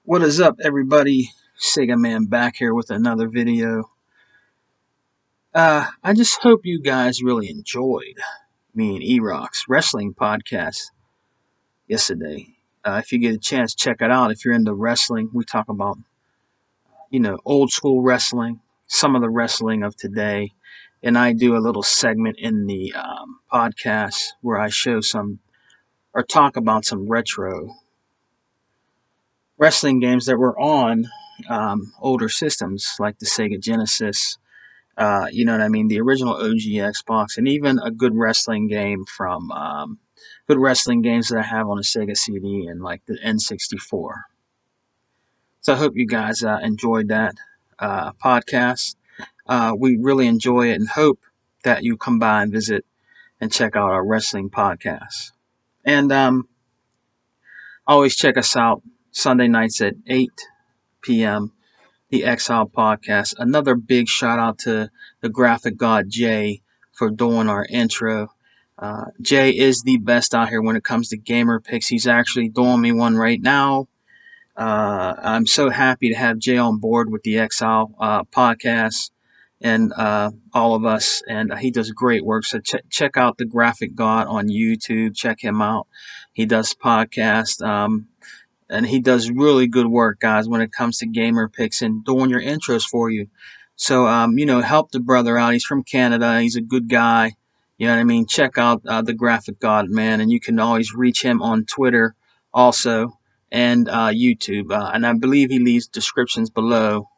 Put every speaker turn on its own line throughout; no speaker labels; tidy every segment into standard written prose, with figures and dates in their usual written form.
What is up, everybody? Sega Man back here with another video. I just hope you guys really enjoyed me and E-Rock's wrestling podcast yesterday. If you get a chance, check it out. If you're into wrestling, we talk about, old school wrestling, some of the wrestling of today, and I do a little segment in the podcast where I show some or talk about some retro wrestling games that were on older systems like the Sega Genesis. You know what I mean? The original OG Xbox, and even a good wrestling game from good wrestling games that I have on a Sega CD and like the N64. So I hope you guys enjoyed that podcast. We really enjoy it and hope that you come by and visit and check out our wrestling podcast. And always check us out Sunday nights at 8 p.m. The Exile Podcast. Another big shout out to the graphic god Jay for doing our intro. Jay is the best out here when it comes to gamer picks. He's actually doing me one right now. I'm so happy to have Jay on board with the Exile Podcast and all of us. And he does great work. So check out the graphic god on YouTube. Check him out. He does podcasts. And he does really good work, guys, when it comes to gamer picks and doing your intros for you. So, help the brother out. He's from Canada. He's a good guy. You know what I mean? Check out the Graphic God, man. And you can always reach him on Twitter also and YouTube. And I believe he leaves descriptions below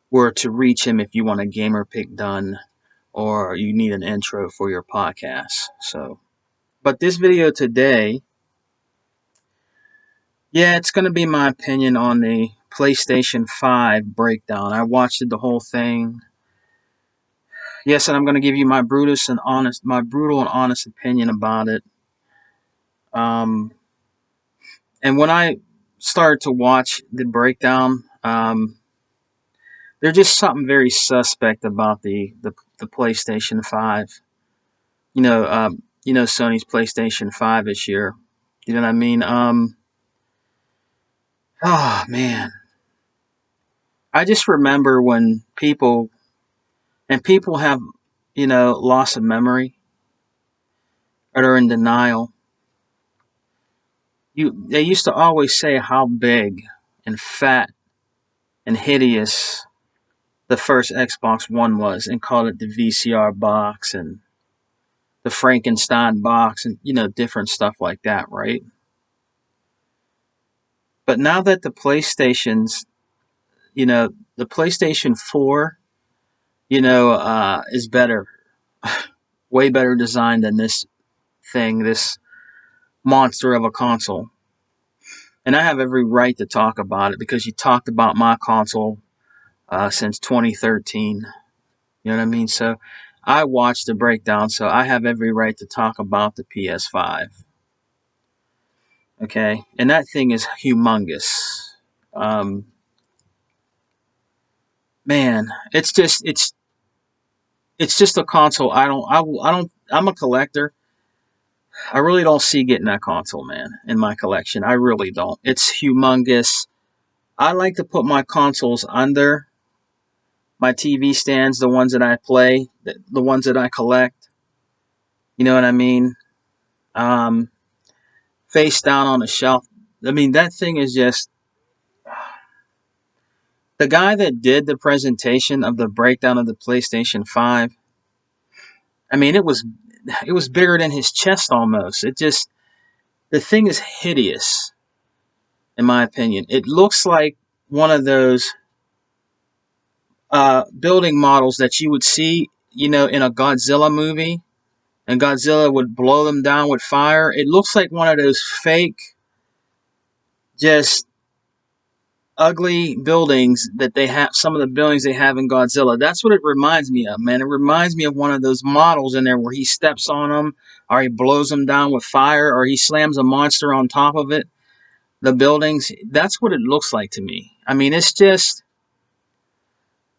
where to reach him if you want a gamer pick done or you need an intro for your podcast. So, but this video today, yeah, it's going to be my opinion on the PlayStation 5 breakdown. I watched the whole thing. Yes, and I'm going to give you my brutal and honest opinion about it. And when I started to watch the breakdown, there's just something very suspect about the PlayStation 5. Sony's PlayStation 5 this year. You know what I mean? Oh man. I just remember when people have, loss of memory or are in denial. They used to always say how big and fat and hideous the first Xbox One was and called it the VCR box and the Frankenstein box and, different stuff like that, right? But now that the PlayStation 4, is better, way better designed than this monster of a console. And I have every right to talk about it because you talked about my console since 2013. You know what I mean? So I watched the breakdown, so I have every right to talk about the PS5. Okay? And that thing is humongous. Man, it's just a console. I'm a collector. I really don't see getting that console, man, in my collection. I really don't. It's humongous. I like to put my consoles under my TV stands, the ones that I play, the ones that I collect. You know what I mean? Face down on the shelf. I mean, that thing is just... The guy that did the presentation of the breakdown of the PlayStation 5, I mean, it was bigger than his chest almost. The thing is hideous, in my opinion. It looks like one of those building models that you would see, in a Godzilla movie, and Godzilla would blow them down with fire. It looks like one of those fake, just ugly buildings that they have, some of the buildings they have in Godzilla. That's what it reminds me of, man. It reminds me of one of those models in there where he steps on them, or he blows them down with fire, or he slams a monster on top of it. The buildings, that's what it looks like to me. I mean, it's just...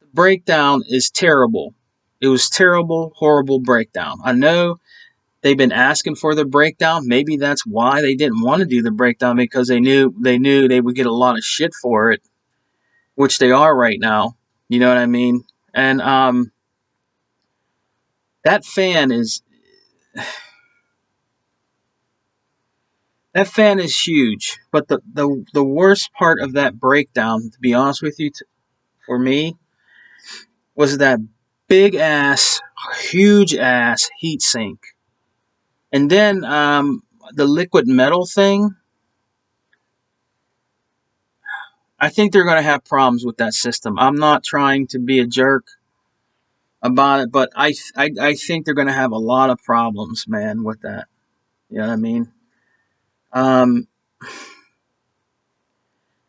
The breakdown is terrible. It was terrible, horrible breakdown. I know they've been asking for the breakdown. Maybe that's why they didn't want to do the breakdown, because they knew they would get a lot of shit for it, which they are right now. You know what I mean? And that fan is that fan is huge. But the worst part of that breakdown, to be honest with you, for me, was that big ass, huge ass heat sink. And then the liquid metal thing, I think they're going to have problems with that system. I'm not trying to be a jerk about it, but I think they're going to have a lot of problems, man, with that. You know what I mean? Um,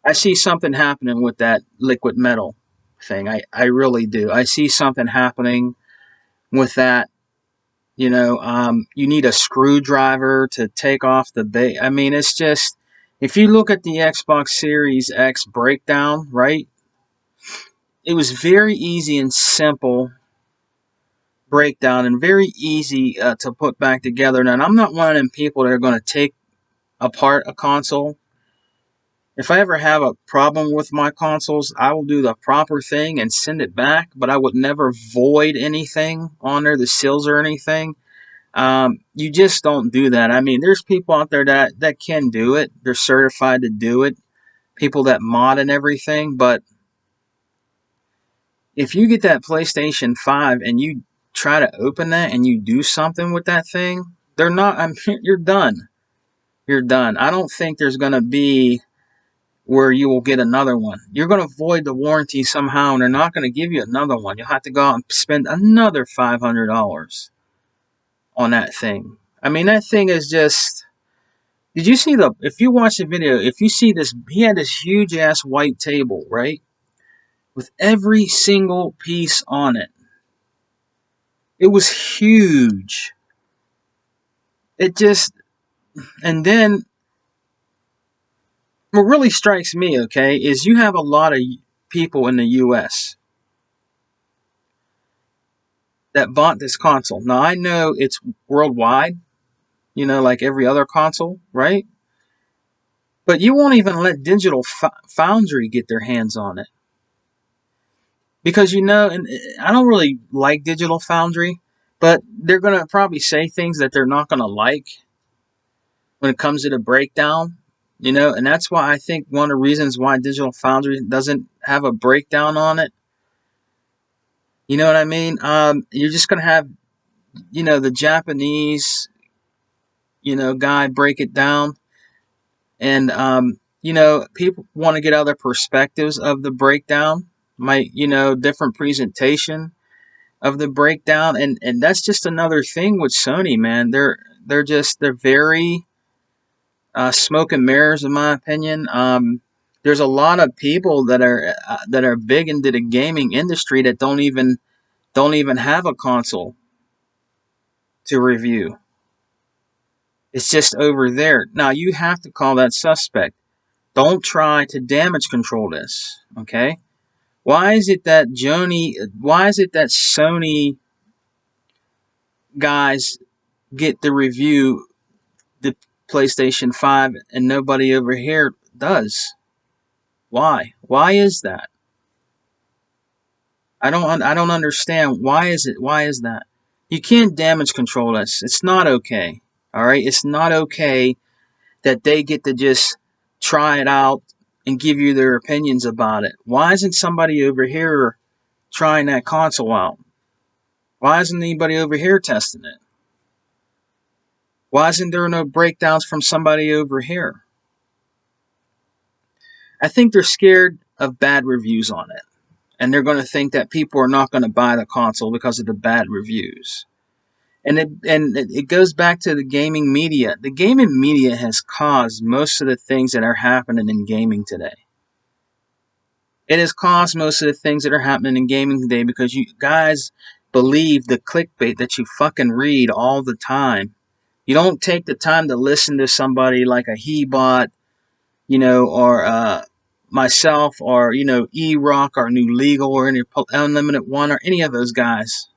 I see something happening with that liquid metal thing. I really do. I see something happening with that. You need a screwdriver to take off the base. I mean, it's just, if you look at the Xbox Series X breakdown, right? It was very easy and simple breakdown, and very easy to put back together. And I'm not one of them people that are going to take apart a console. If I ever have a problem with my consoles, I will do the proper thing and send it back, but I would never void anything on there, the seals or anything. You just don't do that. I mean, there's people out there that can do it. They're certified to do it. People that mod and everything. But if you get that PlayStation 5 and you try to open that and you do something with that thing, they're not, you're done. You're done. I don't think there's going to be where you will get another one. You're going to void the warranty somehow, and they're not going to give you another one. You'll have to go out and spend another $500 on that thing. I mean, that thing is just. Did you see if you watch the video, if you see this, he had this huge ass white table, right? With every single piece on it. It was huge. It just, and then what really strikes me, okay, is you have a lot of people in the US that bought this console. Now, I know it's worldwide, like every other console, right? But you won't even let Digital Foundry get their hands on it. Because, and I don't really like Digital Foundry, but they're going to probably say things that they're not going to like when it comes to the breakdown, and that's why I think one of the reasons why Digital Foundry doesn't have a breakdown on it. You know what I mean? You're just going to have, the Japanese, guy break it down. And, people want to get other perspectives of the breakdown, different presentation of the breakdown. And that's just another thing with Sony, man. They're very smoke and mirrors, in my opinion. There's a lot of people that are big into the gaming industry that don't even have a console to review. It's just over there. Now you have to call that suspect. Don't try to damage control this. Okay? Why is it that Sony guys get the review the PlayStation 5 and nobody over here does? Why? Why is that? I don't understand. Why is it? Why is that? You can't damage control this. It's not okay. All right? It's not okay that they get to just try it out and give you their opinions about it. Why isn't somebody over here trying that console out? Why isn't anybody over here testing it? Why isn't there no breakdowns from somebody over here? I think they're scared of bad reviews on it. And they're going to think that people are not going to buy the console because of the bad reviews. And it goes back to the gaming media. The gaming media has caused most of the things that are happening in gaming today. It has caused most of the things that are happening in gaming today because you guys believe the clickbait that you fucking read all the time. You don't take the time to listen to somebody like a Hebot, or myself, or E-Rock, or New Legal, or any Unlimited One, or any of those guys.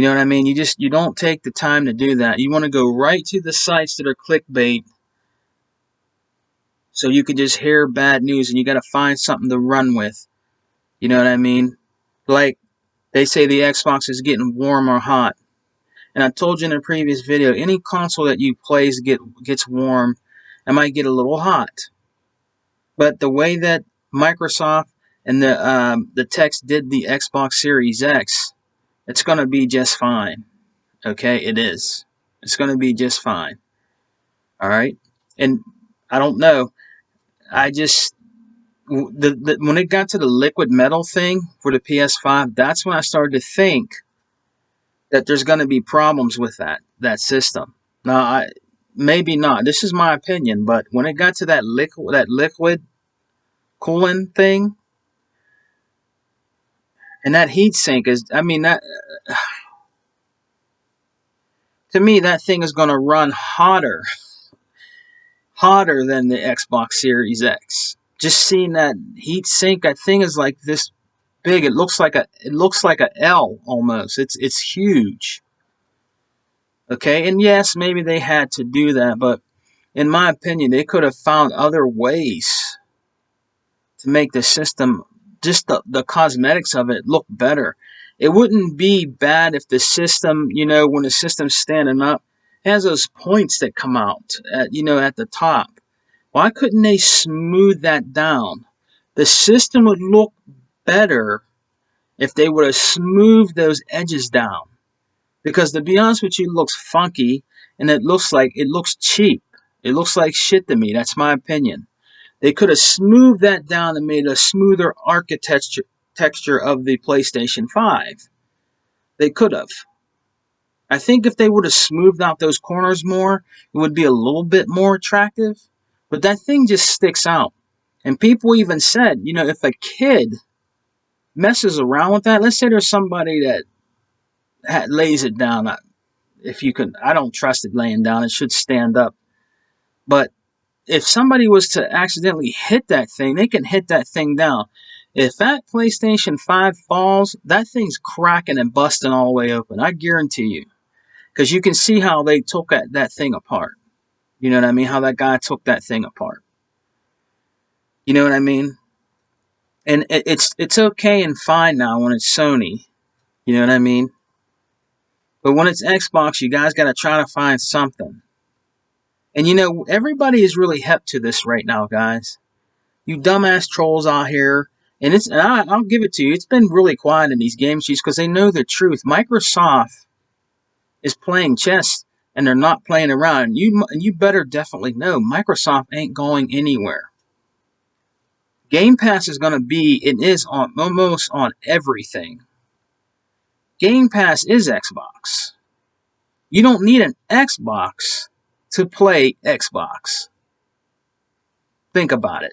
You know what I mean? You don't take the time to do that. You want to go right to the sites that are clickbait, so you can just hear bad news, and you got to find something to run with. You know what I mean? Like they say the Xbox is getting warm or hot. And I told you in a previous video, any console that you play gets warm, it might get a little hot. But the way that Microsoft and the techs did the Xbox Series X, it's going to be just fine. Okay, it is. It's going to be just fine. All right, and I don't know. I just when it got to the liquid metal thing for the PS5, that's when I started to think that there's going to be problems with that system. Now, maybe not. This is my opinion, but when it got to that liquid cooling thing, and that heat sink is, I mean, that to me, that thing is going to run hotter than the Xbox Series X. Just seeing that heat sink, that thing is like this big. It looks like a L almost. It's huge. Okay, and yes, maybe they had to do that, but in my opinion, they could have found other ways to make the system, just the cosmetics of it, look better. It wouldn't be bad if the system, when the system's standing up, has those points that come out at the top. Why couldn't they smooth that down? The system would look better if they would have smoothed those edges down. Because to be honest with you, it looks funky, and it looks cheap. It looks like shit to me. That's my opinion. They could have smoothed that down and made a smoother texture of the PlayStation 5. They could have. I think if they would have smoothed out those corners more, it would be a little bit more attractive. But that thing just sticks out. And people even said, if a kid messes around with that, let's say there's somebody that lays it down. If you can, I don't trust it laying down. It should stand up. But if somebody was to accidentally hit that thing, they can hit that thing down. If that PlayStation 5 falls, that thing's cracking and busting all the way open. I guarantee you. Because you can see how they took that thing apart. You know what I mean? How that guy took that thing apart. You know what I mean? And it's okay and fine now when it's Sony. You know what I mean? But when it's Xbox, you guys got to try to find something. And everybody is really hep to this right now, guys. You dumbass trolls out here. And I'll give it to you. It's been really quiet in these game sheets because they know the truth. Microsoft is playing chess and they're not playing around. You better definitely know Microsoft ain't going anywhere. Game Pass is going to be, it is on almost on everything. Game Pass is Xbox. You don't need an Xbox to play Xbox. Think about it.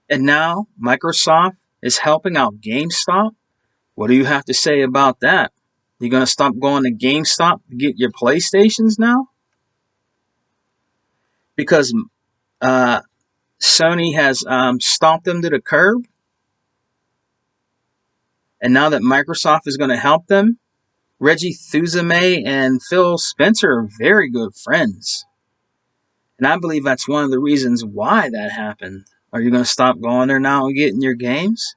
And now Microsoft is helping out GameStop. What do you have to say about that? You going to stop going to GameStop to get your PlayStations now? Because Sony has stomped them to the curb. And now that Microsoft is going to help them, Reggie Fils-Aimé and Phil Spencer are very good friends. And I believe that's one of the reasons why that happened. Are you going to stop going there now and getting your games?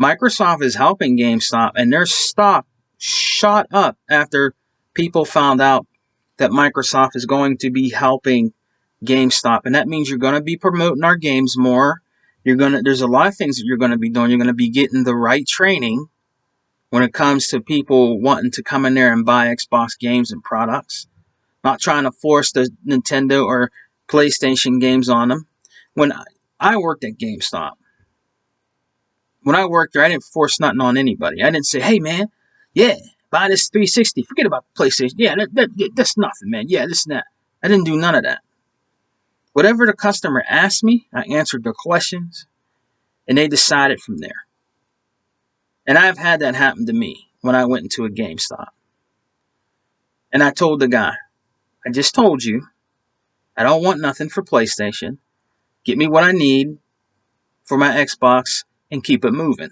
Microsoft is helping GameStop, and their stock shot up after people found out that Microsoft is going to be helping GameStop. And that means you're going to be promoting our games more. There's a lot of things that you're going to be doing. You're going to be getting the right training when it comes to people wanting to come in there and buy Xbox games and products. Not trying to force the Nintendo or PlayStation games on them. When I worked at GameStop, when I worked there, I didn't force nothing on anybody. I didn't say, hey, man, yeah, buy this 360. Forget about the PlayStation. Yeah, that's nothing, man. Yeah, this and that. I didn't do none of that. Whatever the customer asked me, I answered their questions, and they decided from there. And I've had that happen to me when I went into a GameStop. And I told the guy, I just told you, I don't want nothing for PlayStation. Get me what I need for my Xbox and keep it moving.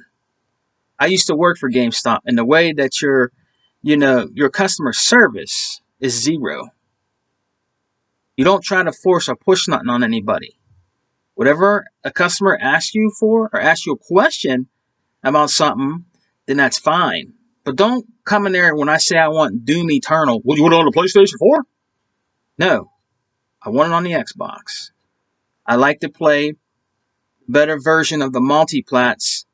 I used to work for GameStop, and the way that your customer service is zero. You don't try to force or push nothing on anybody. Whatever a customer asks you for or asks you a question about something, then that's fine. But don't come in there when I say I want Doom Eternal. What do you want it on the PlayStation 4? No, I want it on the Xbox. I like to play better version of the multiplats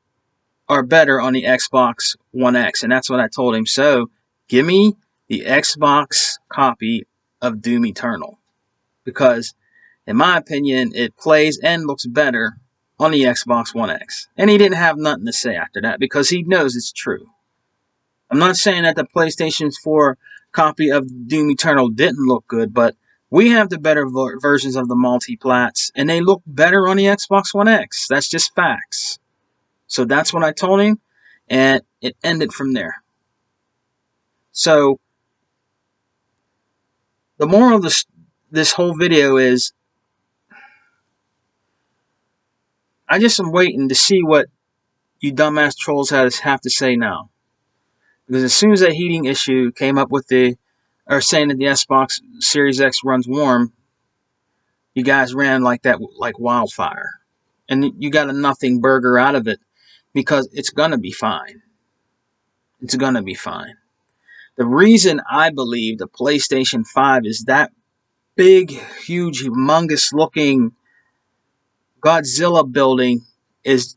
are better on the Xbox One X, and that's what I told him. So give me the Xbox copy of Doom Eternal, because in my opinion it plays and looks better on the Xbox One X. And he didn't have nothing to say after that because he knows it's true. I'm not saying that the PlayStation 4 copy of Doom Eternal didn't look good, but we have the better versions of the multiplats, and they look better on the Xbox One X. That's just facts. So that's what I told him, and it ended from there. So the moral of this whole video is, I just am waiting to see what you dumbass trolls have to say now. Because as soon as that heating issue came up with saying that the Xbox Series X runs warm, you guys ran like wildfire. And you got a nothing burger out of it, because it's going to be fine. It's going to be fine. The reason I believe the PlayStation 5 is that big, huge, humongous looking Godzilla building is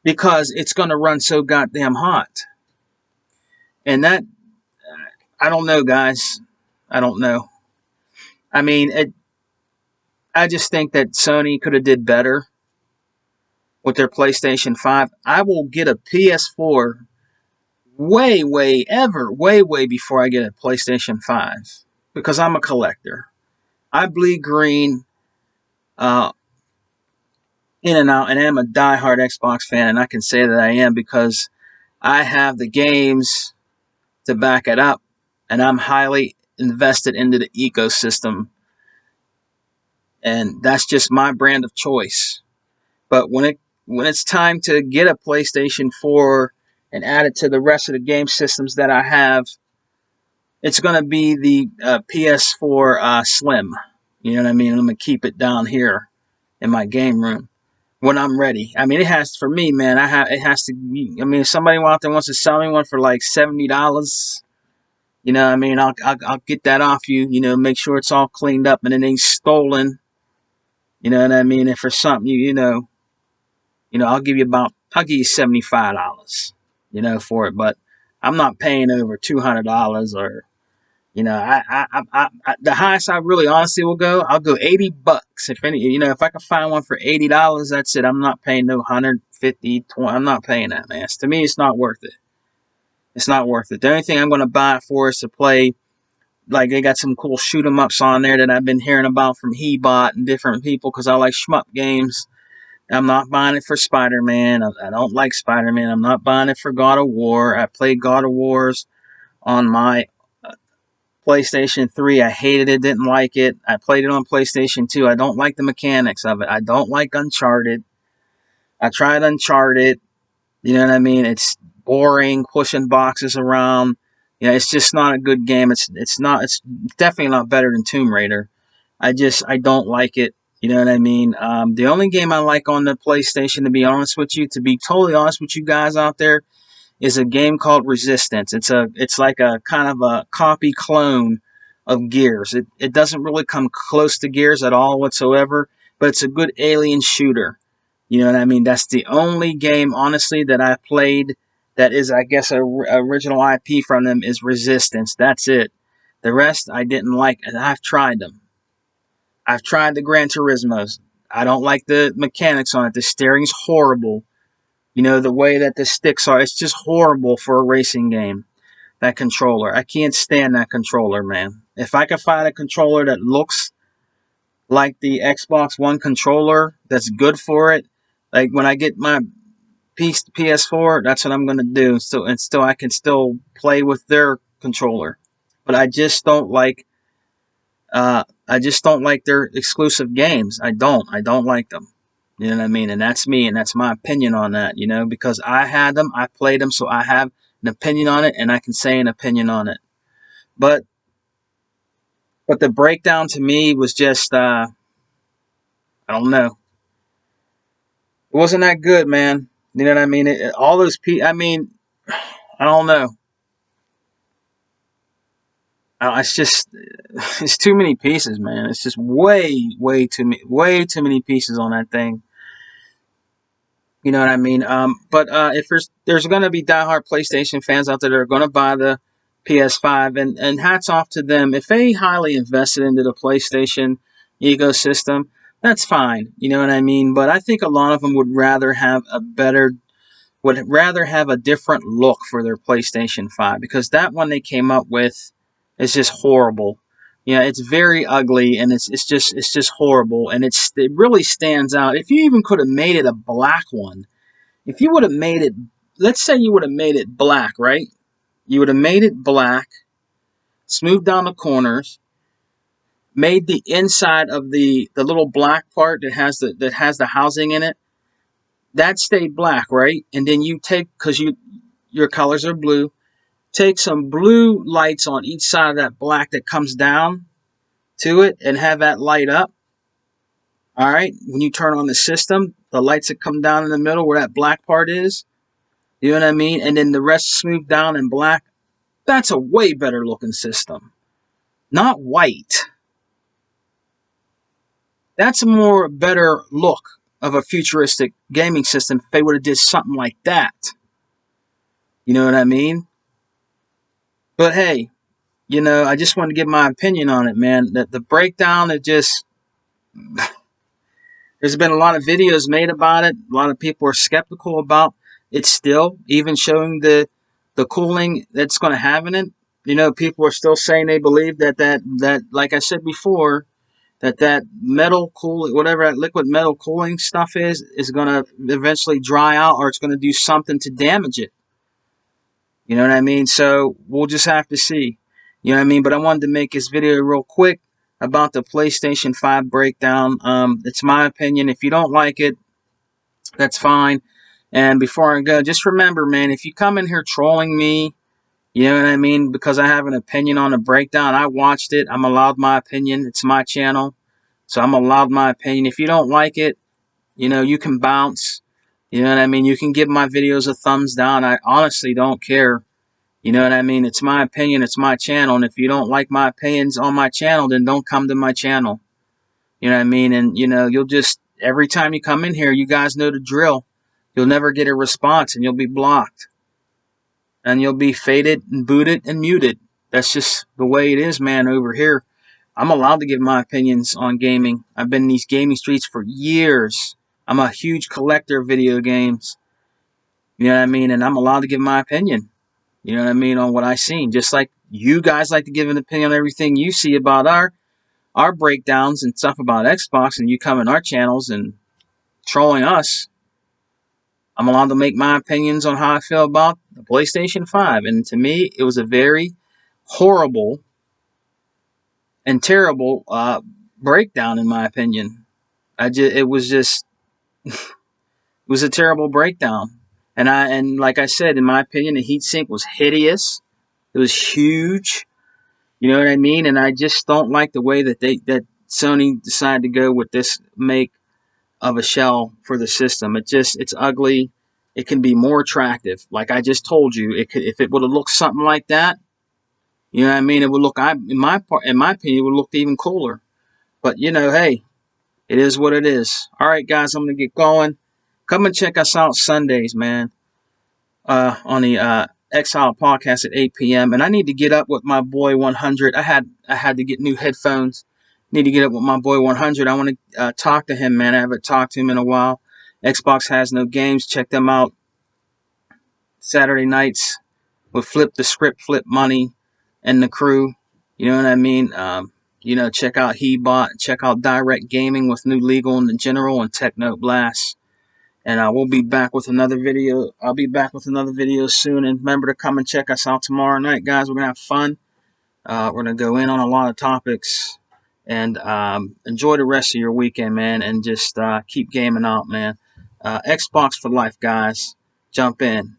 because it's going to run so goddamn hot. And that, I don't know, guys. I don't know. I mean, I just think that Sony could have did better with their PlayStation 5. I will get a PS4 way before I get a PlayStation 5, because I'm a collector. I bleed green in and out, and I'm a diehard Xbox fan, and I can say that I am because I have the games to back it up, and I'm highly invested into the ecosystem, and that's just my brand of choice. But when it's time to get a PlayStation 4 and add it to the rest of the game systems that I have, it's going to be the PS4 Slim. You know what I mean? I'm going to keep it down here in my game room when I'm ready. I mean, it has, for me, man, it has to be, I mean, if somebody out there wants to sell me one for like $70, you know what I mean, I'll get that off you, make sure it's all cleaned up and it ain't stolen. You know what I mean? And for something, I'll give you $75, for it. But I'm not paying over $200 or, the highest I really honestly will go, I'll go $80. If I can find one for $80, that's it. I'm not paying no 150, 20. I'm not paying that, man. To me, it's not worth it. It's not worth it. The only thing I'm going to buy it for is to play. Like, they got some cool shoot 'em ups on there that I've been hearing about from Hebot and different people, because I like shmup games. I'm not buying it for Spider-Man. I don't like Spider-Man. I'm not buying it for God of War. I played God of Wars on my PlayStation 3. I hated it, didn't like it. I played it on PlayStation 2. I don't like the mechanics of it. I don't like Uncharted. I tried Uncharted. You know what I mean? It's boring, pushing boxes around. It's just not a good game. It's definitely not better than Tomb Raider. I don't like it. You know what I mean? The only game I like on the PlayStation, to be totally honest with you guys out there, is a game called Resistance. It's like a kind of a copy clone of Gears. It doesn't really come close to Gears at all whatsoever, but it's a good alien shooter. You know what I mean? That's the only game, honestly, that I played that is, I guess, a original IP from them is Resistance. That's it. The rest I didn't like, and I've tried them. I've tried the Gran Turismos. I don't like the mechanics on it. The steering's horrible. The way that the sticks are, it's just horrible for a racing game. That controller. I can't stand that controller, man. If I could find a controller that looks like the Xbox One controller that's good for it, like when I get my PS4, that's what I'm going to do. So, and still, I can still play with their controller. But I just don't like their exclusive games. I don't like them. You know what I mean? And that's me, and that's my opinion on that, you know, because I had them, I played them, so I have an opinion on it, and I can say an opinion on it. But the breakdown to me was just, I don't know. It wasn't that good, man. You know what I mean? All those I mean, I don't know. It's just, it's too many pieces, man. It's just way too many pieces on that thing. You know what I mean? But if there's going to be diehard PlayStation fans out there that are going to buy the PS5, and hats off to them. If they highly invested into the PlayStation ecosystem, that's fine. You know what I mean? But I think a lot of them would rather have a different look for their PlayStation 5, because that one they came up with is just horrible. Yeah, it's very ugly, and it's just horrible, and it really stands out. If you even could have made it a black one, if you would have made it, let's say you would have made it black, right? You would have made it black, smoothed down the corners, made the inside of the little black part that has the housing in it, that stayed black, right? And then you take, because your colors are blue, take some blue lights on each side of that black that comes down to it, and have that light up. All right, when you turn on the system, the lights that come down in the middle where that black part is, you know what I mean? And then the rest smooth down in black. That's a way better looking system. Not white. That's a more better look of a futuristic gaming system if they would have did something like that. You know what I mean? But hey, you know, I just want to give my opinion on it, man. That the breakdown, there's been a lot of videos made about it. A lot of people are skeptical about it still, even showing the cooling that's going to have in it. You know, people are still saying they believe that like I said before, that metal cooling, whatever that liquid metal cooling stuff is going to eventually dry out, or it's going to do something to damage it. You know what I mean? So we'll just have to see. You know what I mean? But I wanted to make this video real quick about the PlayStation 5 breakdown. It's my opinion. If you don't like it, that's fine. And before I go, just remember, man, if you come in here trolling me, you know what I mean, because I have an opinion on the breakdown, I watched it. I'm allowed my opinion. It's my channel. So I'm allowed my opinion. If you don't like it, you know, you can bounce. You know what I mean? You can give my videos a thumbs down. I honestly don't care. You know what I mean? It's my opinion. It's my channel. And if you don't like my opinions on my channel, then don't come to my channel. You know what I mean? And, you know, you'll just, every time you come in here, you guys know the drill. You'll never get a response, and you'll be blocked. And you'll be faded and booted and muted. That's just the way it is, man, over here. I'm allowed to give my opinions on gaming. I've been in these gaming streets for years. I'm a huge collector of video games. You know what I mean? And I'm allowed to give my opinion. You know what I mean, on what I've seen. Just like you guys like to give an opinion on everything you see about our breakdowns and stuff about Xbox, and you come in our channels and trolling us. I'm allowed to make my opinions on how I feel about the PlayStation 5. And to me, it was a very horrible and terrible breakdown, in my opinion. It was just, it was a terrible breakdown. And like I said, in my opinion, the heatsink was hideous. It was huge. You know what I mean? And I just don't like the way that Sony decided to go with this make of a shell for the system. It's ugly. It can be more attractive. Like I just told you, it could, if it would have looked something like that, you know what I mean? It would look, in my opinion, it would look even cooler. But you know, hey, it is what it is. All right, guys, I'm gonna get going. Come and check us out Sundays, man. On the Exile podcast at 8 p.m. And I need to get up with my boy 100. I had to get new headphones. Need to get up with my boy 100. I want to talk to him, man. I haven't talked to him in a while. Xbox Has No Games. Check them out Saturday nights with Flip the Script, Flip Money, and the crew. You know what I mean? You know, check out HeBot. Check out Direct Gaming with New Legal and the General and Techno Blast. And we'll be back with another video. I'll be back with another video soon. And remember to come and check us out tomorrow night, guys. We're going to have fun. We're going to go in on a lot of topics. And enjoy the rest of your weekend, man. And just keep gaming out, man. Xbox for life, guys. Jump in.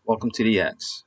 Welcome to the X.